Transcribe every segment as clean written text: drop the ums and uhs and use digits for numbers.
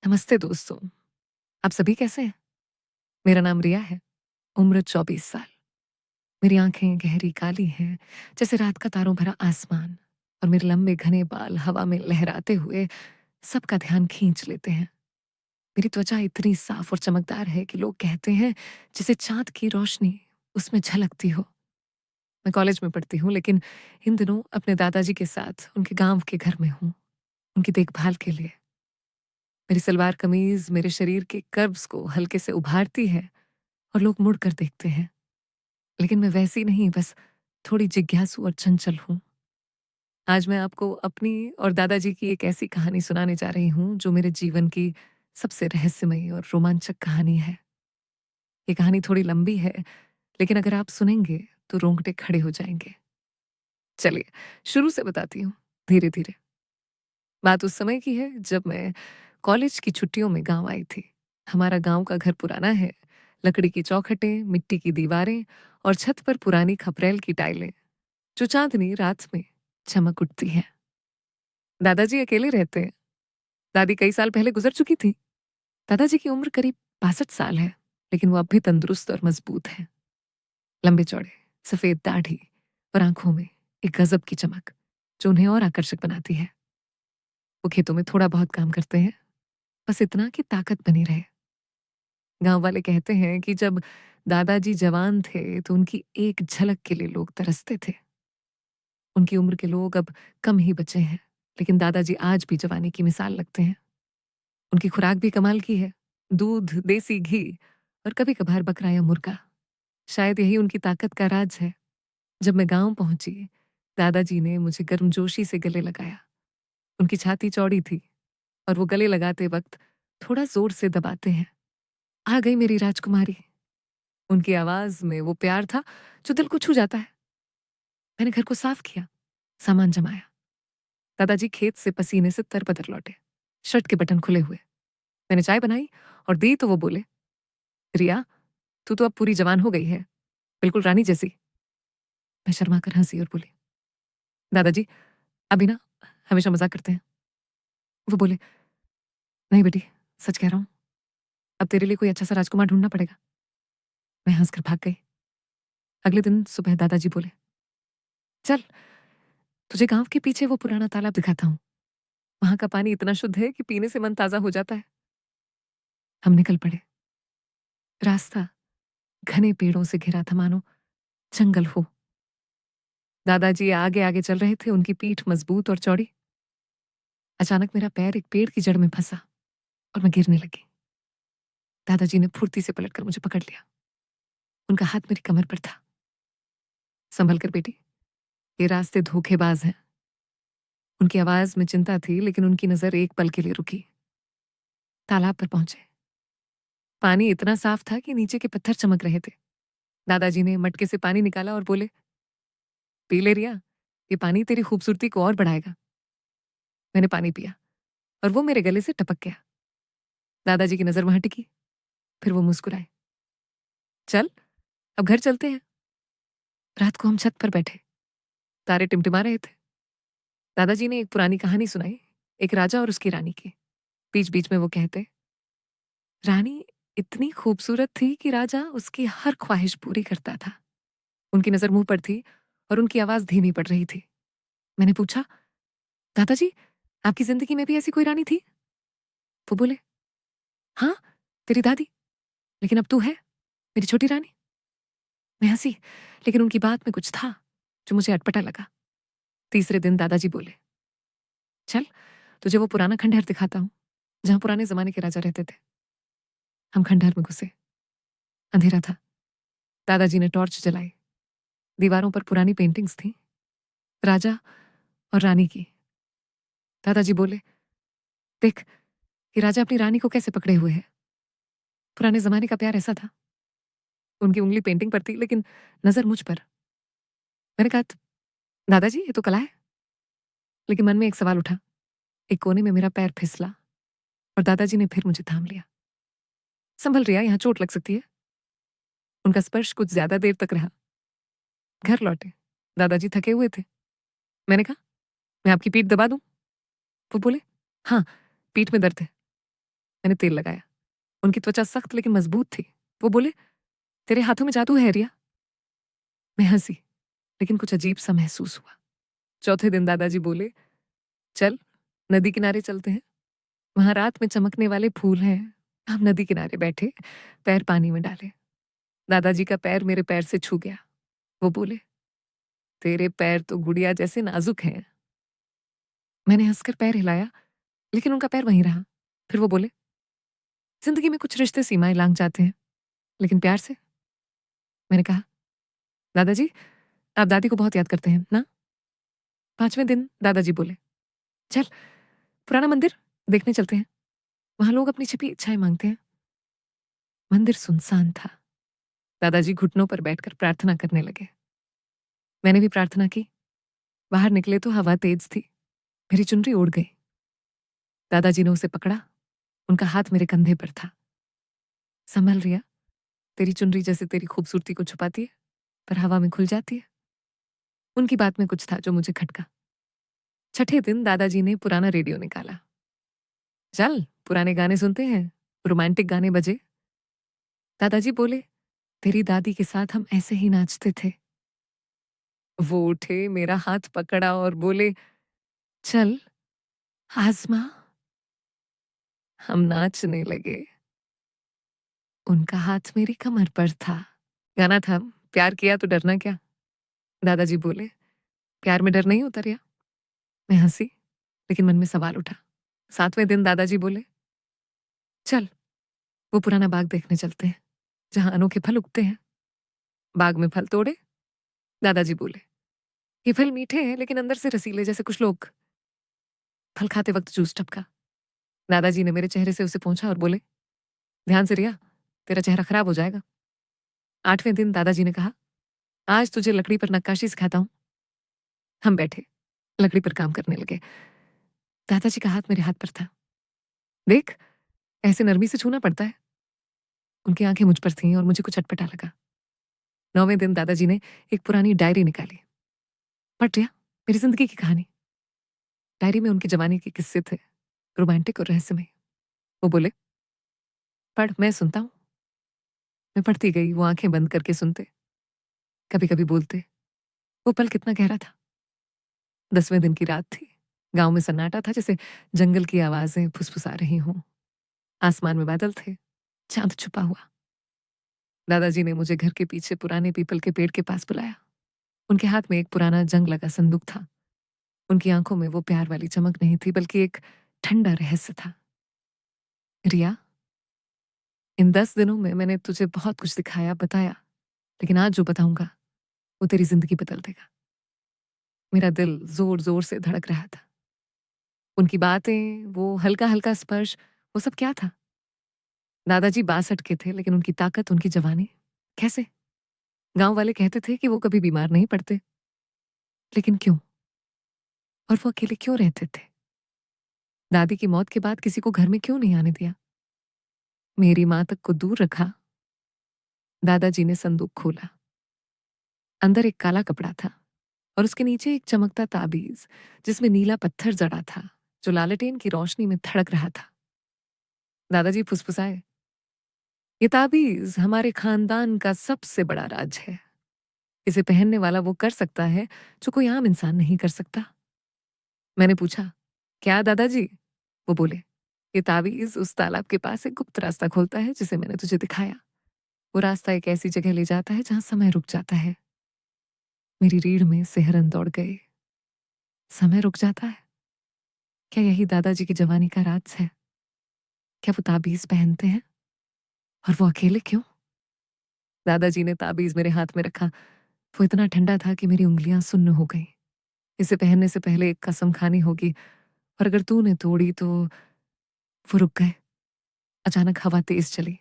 नमस्ते दोस्तों। आप सभी कैसे हैं? मेरा नाम रिया है, उम्र 24 साल। मेरी आँखें गहरी काली हैं, जैसे रात का तारों भरा आसमान, और मेरे लंबे घने बाल हवा में लहराते हुए सबका ध्यान खींच लेते हैं। मेरी त्वचा इतनी साफ और चमकदार है कि लोग कहते हैं जैसे चाँद की रोशनी उसमें झलकती हो। मैं कॉलेज में पढ़ती हूँ, लेकिन इन दिनों अपने दादाजी के साथ उनके गाँव के घर में हूँ, उनकी देखभाल के लिए। मेरी सलवार कमीज़ मेरे शरीर के कर्व्स को हल्के से उभारती है और लोग मुड़ कर देखते हैं। लेकिन मैं वैसी नहीं, बस थोड़ी जिज्ञासु और चंचल हूँ। आज मैं आपको अपनी और दादाजी की एक ऐसी कहानी सुनाने जा रही हूँ जो मेरे जीवन की सबसे रहस्यमयी और रोमांचक कहानी है। ये कहानी थोड़ी लंबी है, लेकिन अगर आप सुनेंगे तो रोंगटे खड़े हो जाएंगे। चलिए शुरू से बताती हूँ, धीरे-धीरे। बात उस समय की है जब मैं कॉलेज की छुट्टियों में गाँव आई थी। हमारा गाँव का घर पुराना है, लकड़ी की चौखटें, मिट्टी की दीवारें और छत पर पुरानी खपरेल की टाइलें, जो चांदनी रात में चमक उठती है। दादाजी अकेले रहते हैं। दादी कई साल पहले गुजर चुकी थी। दादाजी की उम्र करीब 62 साल है, लेकिन वो अब भी तंदुरुस्त और मजबूत हैं। लंबे चौड़े, सफेद दाढ़ी और आंखों में एक गजब की चमक, जो उन्हें और आकर्षक बनाती है। वो खेतों में थोड़ा बहुत काम करते हैं, बस इतना कि ताकत बनी रहे। गांव वाले कहते हैं कि जब दादाजी जवान थे तो उनकी एक झलक के लिए लोग तरसते थे। उनकी उम्र के लोग अब कम ही बचे हैं, लेकिन दादाजी आज भी जवानी की मिसाल लगते हैं। उनकी खुराक भी कमाल की है। दूध, देसी घी और कभी-कभार बकरा या मुर्गा। शायद यही उनकी ताकत का राज है। जब मैं गाँव पहुंची, दादाजी ने मुझे गर्मजोशी से गले लगाया। उनकी छाती चौड़ी थी और वो गले लगाते वक्त थोड़ा जोर से दबाते हैं। आ गई मेरी राजकुमारी। उनकी आवाज में वो प्यार था जो दिल को छू जाता है। मैंने घर को साफ किया, सामान जमाया। दादाजी खेत से पसीने से तरबतर लौटे, शर्ट के बटन खुले हुए। मैंने चाय बनाई और दी तो वो बोले, रिया, तू तो अब पूरी जवान हो गई है, बिल्कुल रानी जैसी। मैं शर्मा कर हंसी और बोली, दादाजी अभी ना हमेशा मजाक करते हैं। वो बोले, नहीं बेटी, सच कह रहा हूँ, अब तेरे लिए कोई अच्छा सा राजकुमार ढूंढना पड़ेगा। मैं हंसकर भाग गई। अगले दिन सुबह दादाजी बोले, चल तुझे गांव के पीछे वो पुराना तालाब दिखाता हूँ। वहां का पानी इतना शुद्ध है कि पीने से मन ताजा हो जाता है। हम निकल पड़े। रास्ता घने पेड़ों से घिरा था, मानो जंगल हो। दादाजी आगे आगे चल रहे थे, उनकी पीठ मजबूत और चौड़ी। अचानक मेरा पैर एक पेड़ की जड़ में फंसा और मैं गिरने लगी। दादाजी ने फुर्ती से पलटकर मुझे पकड़ लिया। उनका हाथ मेरी कमर पर था। संभल कर बेटी, ये रास्ते धोखेबाज हैं। उनकी आवाज में चिंता थी, लेकिन उनकी नजर एक पल के लिए रुकी। तालाब पर पहुंचे। पानी इतना साफ था कि नीचे के पत्थर चमक रहे थे। दादाजी ने मटके से पानी निकाला और बोले, पी ले रिया, ये पानी तेरी खूबसूरती को और बढ़ाएगा। मैंने पानी पिया और वो मेरे गले से टपक गया। दादाजी की नजर वहां टिकी, फिर वो मुस्कुराए। चल अब घर चलते हैं। रात को हम छत पर बैठे, तारे टिमटिमा रहे थे। दादाजी ने एक पुरानी कहानी सुनाई, एक राजा और उसकी रानी की। बीच बीच में वो कहते, रानी इतनी खूबसूरत थी कि राजा उसकी हर ख्वाहिश पूरी करता था। उनकी नजर मुंह पर थी और उनकी आवाज धीमी पड़ रही थी। मैंने पूछा, दादाजी आपकी जिंदगी में भी ऐसी कोई रानी थी? वो बोले, हाँ, तेरी दादी, लेकिन अब तू है मेरी छोटी रानी। मैं हंसी, लेकिन उनकी बात में कुछ था जो मुझे अटपटा लगा। तीसरे दिन दादाजी बोले, चल तुझे वो पुराना खंडहर दिखाता हूँ जहां पुराने जमाने के राजा रहते थे। हम खंडहर में घुसे। अंधेरा था। दादाजी ने टॉर्च जलाई। दीवारों पर पुरानी पेंटिंग्स थी, राजा और रानी की। दादाजी बोले, देख, ये राजा अपनी रानी को कैसे पकड़े हुए है। पुराने जमाने का प्यार ऐसा था। उनकी उंगली पेंटिंग पर थी, लेकिन नजर मुझ पर। मैंने कहा, दादाजी ये तो कला है। लेकिन मन में एक सवाल उठा। एक कोने में मेरा पैर फिसला और दादाजी ने फिर मुझे थाम लिया। संभल रिया, यहाँ चोट लग सकती है। उनका स्पर्श कुछ ज्यादा देर तक रहा। घर लौटे। दादाजी थके हुए थे। मैंने कहा, मैं आपकी पीठ दबा दूं? वो बोले, हाँ, पीठ में दर्द है। मैंने तेल लगाया। उनकी त्वचा सख्त लेकिन मजबूत थी। वो बोले, तेरे हाथों में जादू है रिया। मैं हंसी, लेकिन कुछ अजीब सा महसूस हुआ। चौथे दिन दादाजी बोले, चल नदी किनारे चलते हैं, वहां रात में चमकने वाले फूल हैं। हम नदी किनारे बैठे, पैर पानी में डाले। दादाजी का पैर मेरे पैर से छू गया। वो बोले, तेरे पैर तो गुड़िया जैसे नाजुक हैं। मैंने हंसकर पैर हिलाया, लेकिन उनका पैर वहीं रहा। फिर वो बोले, जिंदगी में कुछ रिश्ते सीमाएं लांघ जाते हैं, लेकिन प्यार से। मैंने कहा, दादाजी आप दादी को बहुत याद करते हैं ना? 5वें दिन दादाजी बोले, चल पुराना मंदिर देखने चलते हैं, वहां लोग अपनी छिपी इच्छाएं मांगते हैं। मंदिर सुनसान था। दादाजी घुटनों पर बैठकर प्रार्थना करने लगे। मैंने भी प्रार्थना की। बाहर निकले तो हवा तेज थी। मेरी चुनरी उड़ गई। दादाजी ने उसे पकड़ा। उनका हाथ मेरे कंधे पर था। संभल रिया, तेरी चुनरी जैसे तेरी खूबसूरती को छुपाती है, पर हवा में खुल जाती है। उनकी बात में कुछ था जो मुझे खटका। छठे दिन दादाजी ने पुराना रेडियो निकाला। चल पुराने गाने सुनते हैं। रोमांटिक गाने बजे। दादाजी बोले, तेरी दादी के साथ हम ऐसे ही नाचते थे। वो उठे, मेरा हाथ पकड़ा और बोले, चल आजमा। हम नाचने लगे। उनका हाथ मेरी कमर पर था। गाना था, प्यार किया तो डरना क्या। दादाजी बोले, प्यार में डर नहीं होता रिया। मैं हंसी, लेकिन मन में सवाल उठा। 7वें दिन दादाजी बोले, चल वो पुराना बाग देखने चलते हैं, जहां अनोखे फल उगते हैं। बाग में फल तोड़े। दादाजी बोले, ये फल मीठे हैं लेकिन अंदर से रसीले, जैसे कुछ लोग। फल खाते वक्त जूस टपका। दादाजी ने मेरे चेहरे से उसे पोंछा और बोले, ध्यान से रिया, तेरा चेहरा खराब हो जाएगा। 8वें दिन दादाजी ने कहा, आज तुझे लकड़ी पर नक्काशी सिखाता हूं। हम बैठे, लकड़ी पर काम करने लगे। दादाजी का हाथ मेरे हाथ पर था। देख, ऐसे नरमी से छूना पड़ता है। उनकी आंखें मुझ पर थीं और मुझे कुछ अटपटा लगा। 9वें दिन दादाजी ने एक पुरानी डायरी निकाली। पढ़ रिया, मेरी जिंदगी की कहानी। डायरी में उनकी जवानी के किस्से थे, रोमांटिक और रहस्यमय। वो बोले, पढ़, मैं सुनता हूं। मैं पढ़ती गई। वो आंखें बंद करके सुनते, कभी कभी बोलते। वो पल कितना गहरा था। 10वें दिन की रात थी। गांव में सन्नाटा था, जैसे जंगल की आवाजें फुसफुसा रही हों। आसमान में बादल थे, चांद छुपा हुआ। दादाजी ने मुझे घर के पीछे पुराने पीपल के पेड़ के पास बुलाया। उनके हाथ में एक पुराना जंग लगा संदूक था। उनकी आंखों में वो प्यार वाली चमक नहीं थी, बल्कि एक ठंडा रहस्य था। रिया, इन 10 दिनों में मैंने तुझे बहुत कुछ दिखाया, बताया, लेकिन आज जो बताऊंगा वो तेरी जिंदगी बदल देगा। मेरा दिल जोर जोर से धड़क रहा था। उनकी बातें, वो हल्का हल्का स्पर्श, वो सब क्या था? दादाजी 62 के थे, लेकिन उनकी ताकत, उनकी जवानी, कैसे? गांव वाले कहते थे कि वो कभी बीमार नहीं पड़ते, लेकिन क्यों? और वो अकेले क्यों रहते थे? दादी की मौत के बाद किसी को घर में क्यों नहीं आने दिया? मेरी मां तक को दूर रखा। दादाजी ने संदूक खोला। अंदर एक काला कपड़ा था और उसके नीचे एक चमकता ताबीज, जिसमें नीला पत्थर जड़ा था, जो लालटेन की रोशनी में धड़क रहा था। दादाजी फुसफुसाए, ये ताबीज हमारे खानदान का सबसे बड़ा राज है। इसे पहनने वाला वो कर सकता है जो कोई आम इंसान नहीं कर सकता। मैंने पूछा, क्या दादाजी? वो बोले, ये ताबीज उस तालाब के पास एक गुप्त रास्ता खोलता है जिसे मैंने तुझे दिखाया। वो रास्ता एक ऐसी जगह ले जाता है जहां समय रुक जाता है। मेरी रीढ़ में सिहरन दौड़ गए। समय रुक जाता है? क्या यही दादाजी की जवानी का राज है? क्या वो ताबीज पहनते हैं? और वो अकेले क्यों? दादाजी ने ताबीज मेरे हाथ में रखा। वो इतना ठंडा था कि मेरी उंगलियां सुन्न हो गईं। इसे पहनने से पहले एक कसम खानी होगी, और अगर तूने तोड़ी तो। वो रुक गए। अचानक हवा तेज चली।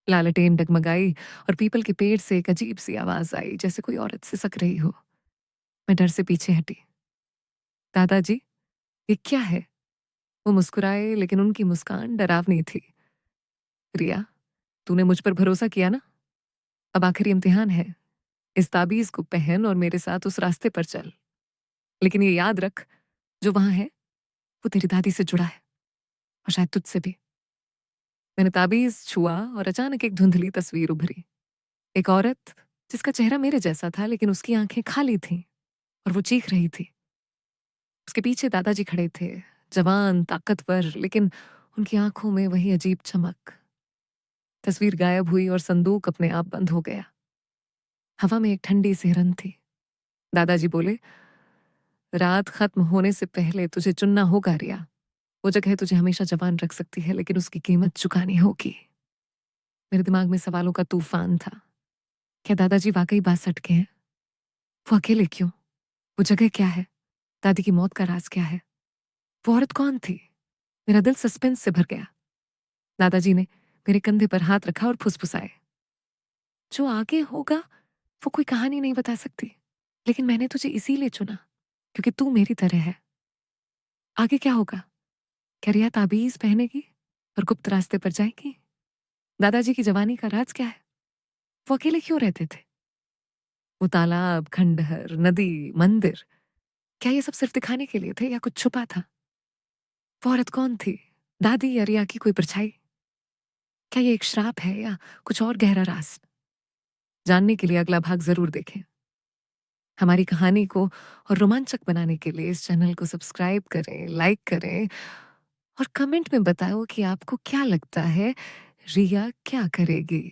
लालटेन डगमगाई और पीपल के पेड़ से एक अजीब सी आवाज आई, जैसे कोई औरत सिसक रही हो। मैं डर से पीछे हटी। दादाजी, ये क्या है? वो मुस्कुराए, लेकिन उनकी मुस्कान डरावनी थी। रिया, तूने मुझ पर भरोसा किया ना? अब आखिरी इम्तिहान है। इस ताबीज को पहन और मेरे साथ उस रास्ते पर चल। लेकिन ये याद रख, जो वहां है वो तेरी दादी से जुड़ा है, और शायद तुझसे भी। मैंने ताबीज़ छुआ और अचानक एक धुंधली तस्वीर उभरी। एक औरत जिसका चेहरा मेरे जैसा था लेकिन उसकी आँखें खाली थीं और वो चीख रही थी। उसके पीछे दादाजी खड़े थे, जवान, ताकतवर, लेकिन उनकी आँखों में वही अजीब चमक। तस्वीर गायब हुई और संदूक अपने आप बंद हो गया। हवा में एक ठंडी सिहरन थी। दादाजी बोले, रात खत्म होने से पहले तुझे चुनना होगा रिया। वो जगह तुझे हमेशा जवान रख सकती है लेकिन उसकी कीमत चुकानी होगी। मेरे दिमाग में सवालों का तूफान था। क्या दादाजी वाकई बात सटके हैं? वो अकेले क्यों? वो जगह क्या है? दादी की मौत का राज क्या है? वो औरत कौन थी? मेरा दिल सस्पेंस से भर गया। दादाजी ने मेरे कंधे पर हाथ रखा और फुसफुसाए, जो आगे होगा वो कोई कहानी नहीं बता सकती, लेकिन मैंने तुझे इसीलिए चुना क्योंकि तू मेरी तरह है। आगे क्या होगा? क्या रिया ताबीज पहनेगी और गुप्त रास्ते पर जाएगी? दादाजी की जवानी का राज क्या है? वो अकेले क्यों रहते थे? वो तालाब, खंडहर, नदी, मंदिर, क्या ये सब सिर्फ दिखाने के लिए थे या कुछ छुपा था? वो औरत कौन थी? दादी या रिया की कोई परछाई? क्या ये एक श्राप है या कुछ और गहरा राज? जानने के लिए अगला भाग जरूर देखें। हमारी कहानी को और रोमांचक बनाने के लिए इस चैनल को सब्सक्राइब करें, लाइक करें और कमेंट में बताओ कि आपको क्या लगता है रिया क्या करेगी।